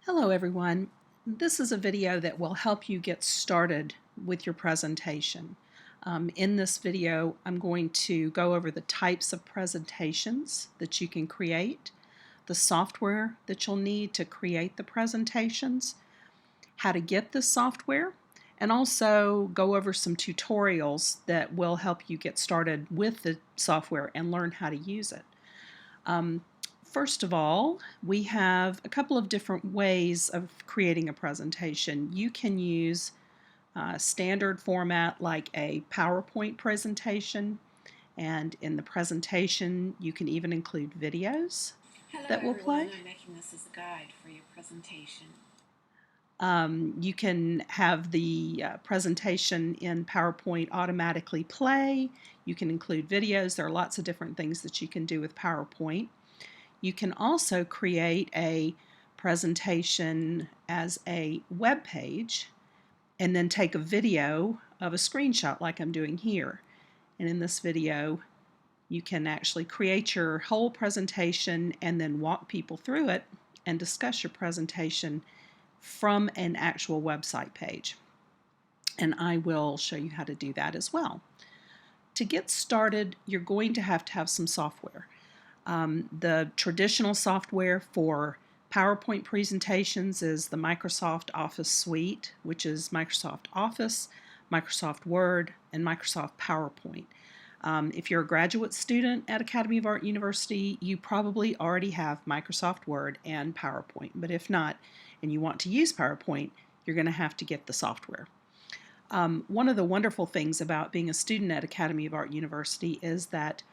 Hello everyone. This is a video that will help you get started with your presentation. In this video, I'm going to go over the types of presentations that you can create, the software that you'll need to create the presentations, how to get the software, and also go over some tutorials that will help you get started with the software and learn how to use it. First of all, we have a couple of different ways of creating a presentation. You can use standard format like a PowerPoint presentation, and in the presentation you can even include videos that will play. I'm making this as a guide for your presentation. You can have the presentation in PowerPoint automatically play. You can include videos. There are lots of different things that you can do with PowerPoint. You can also create a presentation as a web page and then take a video of a screenshot like I'm doing here. And in this video, you can actually create your whole presentation and then walk people through it and discuss your presentation from an actual website page. And I will show you how to do that as well. To get started, you're going to have some software. The traditional software for PowerPoint presentations is the Microsoft Office suite, which is Microsoft Office, Microsoft Word, and Microsoft PowerPoint. If you're a graduate student at Academy of Art University, you probably already have Microsoft Word and PowerPoint. But if not, and you want to use PowerPoint, you're going to have to get the software. One of the wonderful things about being a student at Academy of Art University is that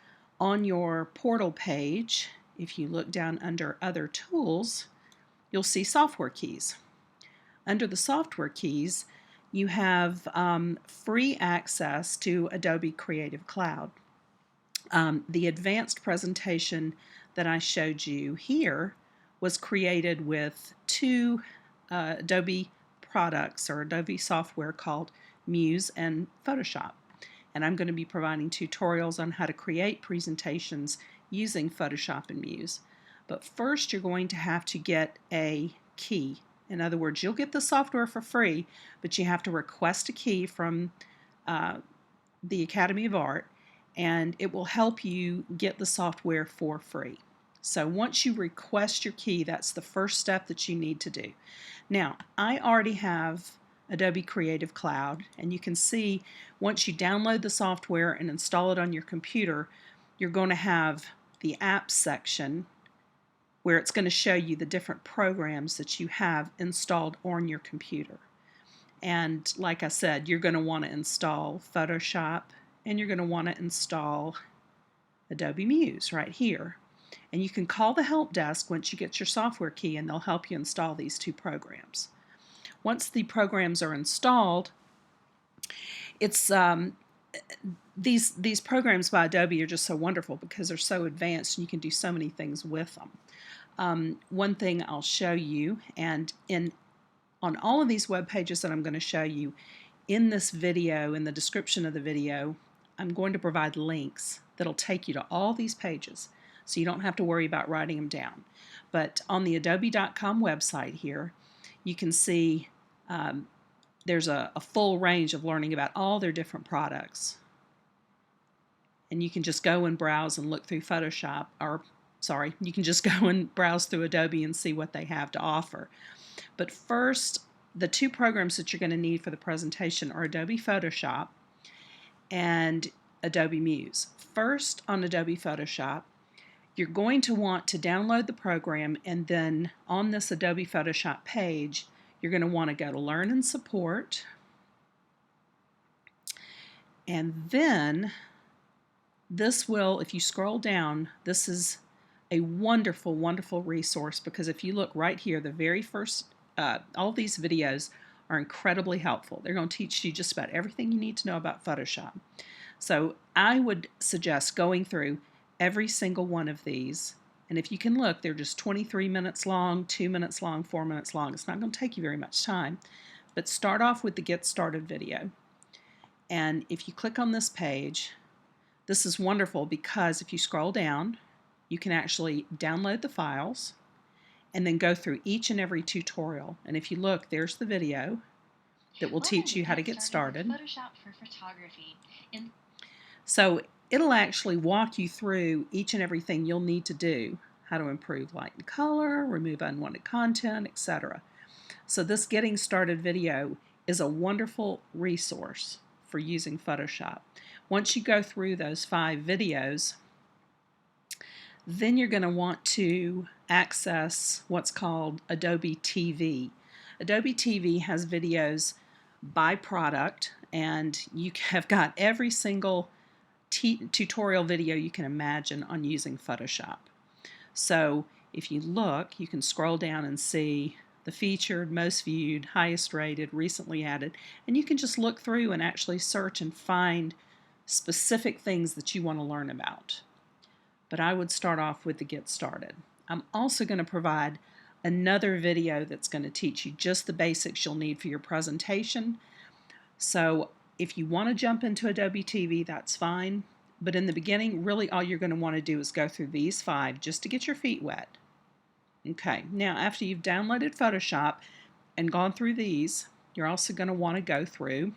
on your portal page, if you look down under Other Tools, you'll see Software Keys. Under the Software Keys, you have free access to Adobe Creative Cloud. The advanced presentation that I showed you here was created with two Adobe products or Adobe software called Muse and Photoshop. And I'm going to be providing tutorials on how to create presentations using Photoshop and Muse. But first, you're going to have to get a key. In other words, you'll get the software for free, but you have to request a key from the Academy of Art, and it will help you get the software for free. So once you request your key, that's the first step that you need to do. Now, I already have Adobe Creative Cloud, and you can see once you download the software and install it on your computer, you're going to have the apps section where it's going to show you the different programs that you have installed on your computer. And like I said, you're going to want to install Photoshop and you're going to want to install Adobe Muse right here. And you can call the help desk once you get your software key and they'll help you install these two programs. Once the programs are installed, it's these programs by Adobe are just so wonderful because they're so advanced and you can do so many things with them. One thing I'll show you, and on all of these web pages that I'm going to show you in this video, in the description of the video, I'm going to provide links that'll take you to all these pages so you don't have to worry about writing them down. But on the adobe.com website here, you can see there's a full range of learning about all their different products. And you can just go and browse and look through Photoshop, or sorry, you can just go and browse through Adobe and see what they have to offer. But first, the two programs that you're going to need for the presentation are Adobe Photoshop and Adobe Muse. First, on Adobe Photoshop, you're going to want to download the program, and then on this Adobe Photoshop page, you're going to want to go to Learn and Support. And then this will, if you scroll down, this is a wonderful, wonderful resource because if you look right here, the very first, all of these videos are incredibly helpful. They're going to teach you just about everything you need to know about Photoshop. So I would suggest going through every single one of these. And if you can look, they're just 23 minutes long, 2 minutes long, 4 minutes long. It's not going to take you very much time. But start off with the Get Started video. And if you click on this page, this is wonderful because if you scroll down, you can actually download the files and then go through each and every tutorial. And if you look, there's the video that will teach you how to get started. Photoshop for photography. So it'll actually walk you through each and everything you'll need to do, how to improve light and color, remove unwanted content, etc. So this getting started video is a wonderful resource for using Photoshop. Once you go through those 5 videos, then you're going to want to access what's called Adobe TV. Adobe TV has videos by product, and you have got every single tutorial video you can imagine on using Photoshop. So if you look, you can scroll down and see the featured, most viewed, highest rated, recently added, and you can just look through and actually search and find specific things that you want to learn about. But I would start off with the get started. I'm also going to provide another video that's going to teach you just the basics you'll need for your presentation. So if you want to jump into Adobe TV, that's fine. But in the beginning, really all you're going to want to do is go through these 5 just to get your feet wet. Okay, now after you've downloaded Photoshop and gone through these, you're also going to want to go through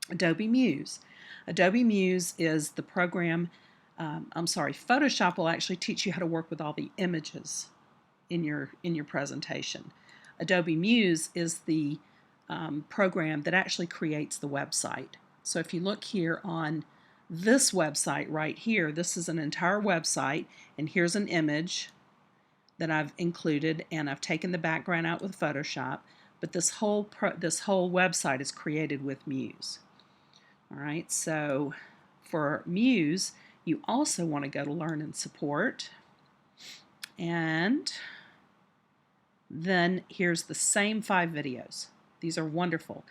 Adobe Muse. Adobe Muse is the program, Photoshop will actually teach you how to work with all the images in your presentation. Adobe Muse is the program that actually creates the website. So if you look here on this website right here, this is an entire website, and here's an image that I've included, and I've taken the background out with Photoshop, but this whole website is created with Muse. Alright, so for Muse, you also want to go to Learn and Support, and then here's the same 5 videos. These are wonderful.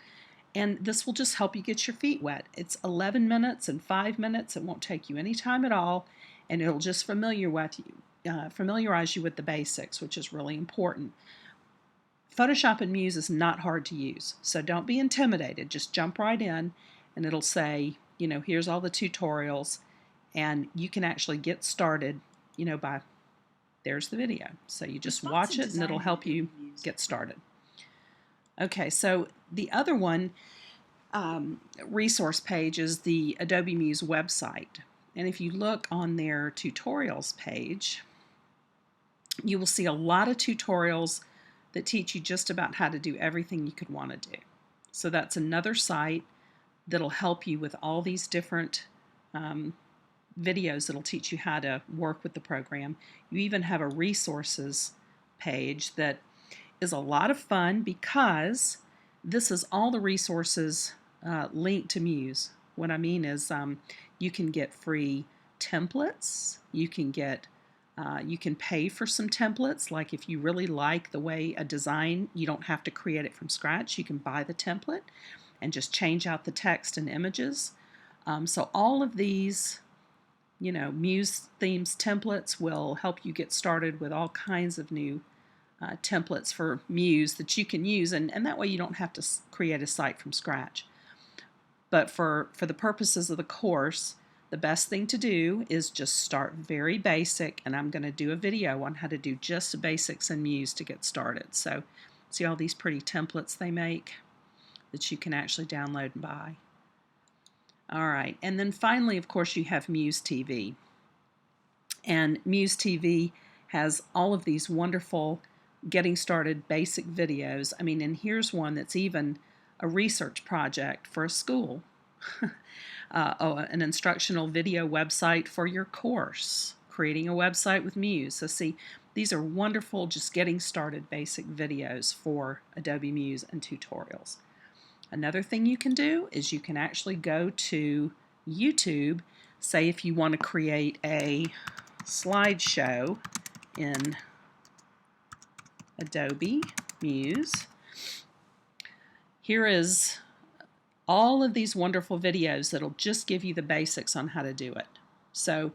And this will just help you get your feet wet. It's 11 minutes and 5 minutes. It won't take you any time at all, and it'll just familiarize you with the basics, which is really important. Photoshop and Muse is not hard to use, so don't be intimidated. Just jump right in, and it'll say, here's all the tutorials, and you can actually get started, there's the video. So you just watch it, and it'll help you get started. Okay, so the other one, resource page, is the Adobe Muse website. And if you look on their tutorials page, you will see a lot of tutorials that teach you just about how to do everything you could want to do. So that's another site that'll help you with all these different videos that'll teach you how to work with the program. You even have a resources page that is a lot of fun because this is all the resources linked to Muse. What I mean is you can get free templates, you can pay for some templates, like if you really like the way a design, you don't have to create it from scratch. You can buy the template and just change out the text and images. So all of these, Muse themes templates will help you get started with all kinds of new templates for Muse that you can use, and that way you don't have to create a site from scratch. But for the purposes of the course, the best thing to do is just start very basic, and I'm going to do a video on how to do just the basics in Muse to get started. So see all these pretty templates they make that you can actually download and buy. Alright, and then finally, of course, you have Muse TV. And Muse TV has all of these wonderful getting started basic videos. And here's one that's even a research project for a school. An instructional video website for your course, creating a website with Muse. So see, these are wonderful just getting started basic videos for Adobe Muse and tutorials. Another thing you can do is you can actually go to YouTube, say if you want to create a slideshow in Adobe Muse. Here is all of these wonderful videos that'll just give you the basics on how to do it. So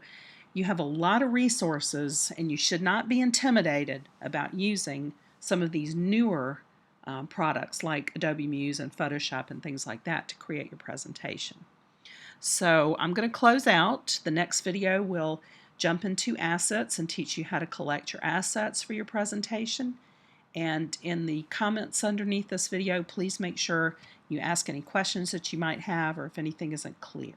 you have a lot of resources, and you should not be intimidated about using some of these newer products like Adobe Muse and Photoshop and things like that to create your presentation. So I'm going to close out. The next video will jump into assets and teach you how to collect your assets for your presentation. And in the comments underneath this video, please make sure you ask any questions that you might have or if anything isn't clear.